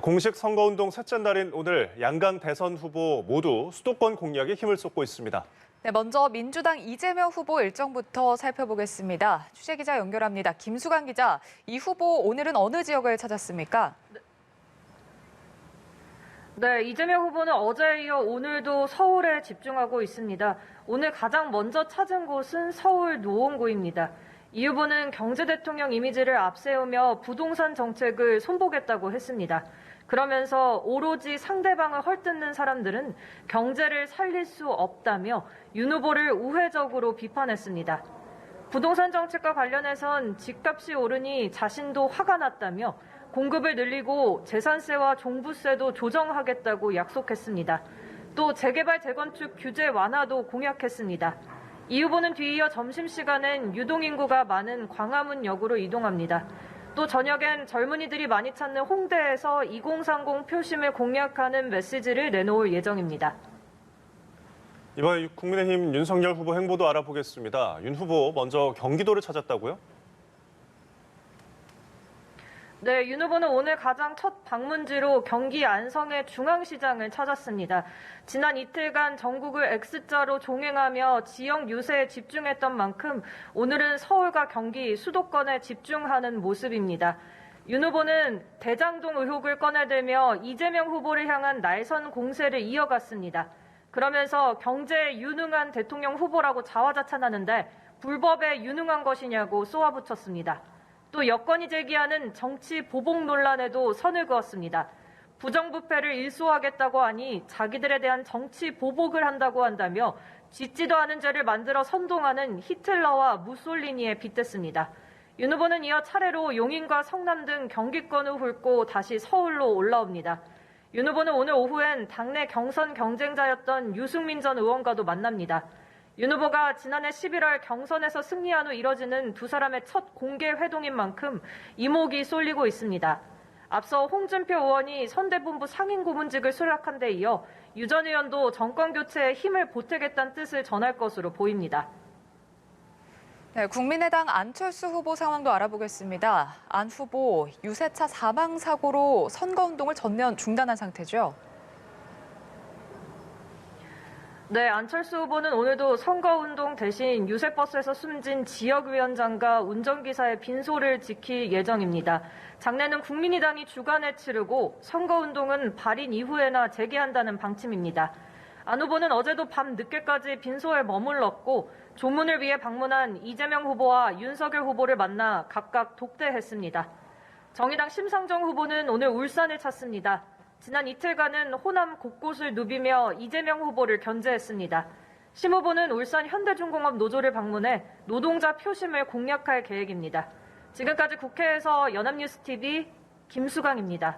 공식 선거운동 셋째 날인 오늘 양강 대선 후보 모두 수도권 공략에 힘을 쏟고 있습니다. 네, 먼저 민주당 이재명 후보 일정부터 살펴보겠습니다. 취재기자 연결합니다. 김수강 기자, 이 후보 오늘은 어느 지역을 찾았습니까? 네, 이재명 후보는 어제에 이어 오늘도 서울에 집중하고 있습니다. 오늘 가장 먼저 찾은 곳은 서울 노원구입니다. 이 후보는 경제대통령 이미지를 앞세우며 부동산 정책을 손보겠다고 했습니다. 그러면서 오로지 상대방을 헐뜯는 사람들은 경제를 살릴 수 없다며 윤 후보를 우회적으로 비판했습니다. 부동산 정책과 관련해선 집값이 오르니 자신도 화가 났다며 공급을 늘리고 재산세와 종부세도 조정하겠다고 약속했습니다. 또 재개발 재건축 규제 완화도 공약했습니다. 이 후보는 뒤이어 점심시간엔 유동인구가 많은 광화문역으로 이동합니다. 또 저녁엔 젊은이들이 많이 찾는 홍대에서 2030 표심을 공약하는 메시지를 내놓을 예정입니다. 이번에 국민의힘 윤석열 후보 행보도 알아보겠습니다. 윤 후보 먼저 경기도를 찾았다고요? 네, 윤 후보는 오늘 가장 첫 방문지로 경기 안성의 중앙시장을 찾았습니다. 지난 이틀간 전국을 X자로 종행하며 지역 유세에 집중했던 만큼 오늘은 서울과 경기, 수도권에 집중하는 모습입니다. 윤 후보는 대장동 의혹을 꺼내들며 이재명 후보를 향한 날선 공세를 이어갔습니다. 그러면서 경제에 유능한 대통령 후보라고 자화자찬하는데 불법에 유능한 것이냐고 쏘아붙였습니다. 또 여권이 제기하는 정치 보복 논란에도 선을 그었습니다. 부정부패를 일소하겠다고 하니 자기들에 대한 정치 보복을 한다고 한다며 짓지도 않은 죄를 만들어 선동하는 히틀러와 무솔리니에 빗댔습니다. 윤 후보는 이어 차례로 용인과 성남 등 경기권을 훑고 다시 서울로 올라옵니다. 윤 후보는 오늘 오후엔 당내 경선 경쟁자였던 유승민 전 의원과도 만납니다. 윤 후보가 지난해 11월 경선에서 승리한 후 이뤄지는 두 사람의 첫 공개 회동인 만큼 이목이 쏠리고 있습니다. 앞서 홍준표 의원이 선대본부 상임고문직을 수락한 데 이어 유 전 의원도 정권 교체에 힘을 보태겠다는 뜻을 전할 것으로 보입니다. 네, 국민의당 안철수 후보 상황도 알아보겠습니다. 안 후보 유세차 사망 사고로 선거운동을 전면 중단한 상태죠. 네, 안철수 후보는 오늘도 선거운동 대신 유세버스에서 숨진 지역위원장과 운전기사의 빈소를 지킬 예정입니다. 장례는 국민의당이 주관에 치르고 선거운동은 발인 이후에나 재개한다는 방침입니다. 안 후보는 어제도 밤 늦게까지 빈소에 머물렀고 조문을 위해 방문한 이재명 후보와 윤석열 후보를 만나 각각 독대했습니다. 정의당 심상정 후보는 오늘 울산을 찾습니다. 지난 이틀간은 호남 곳곳을 누비며 이재명 후보를 견제했습니다. 심 후보는 울산 현대중공업 노조를 방문해 노동자 표심을 공략할 계획입니다. 지금까지 국회에서 연합뉴스TV 김수강입니다.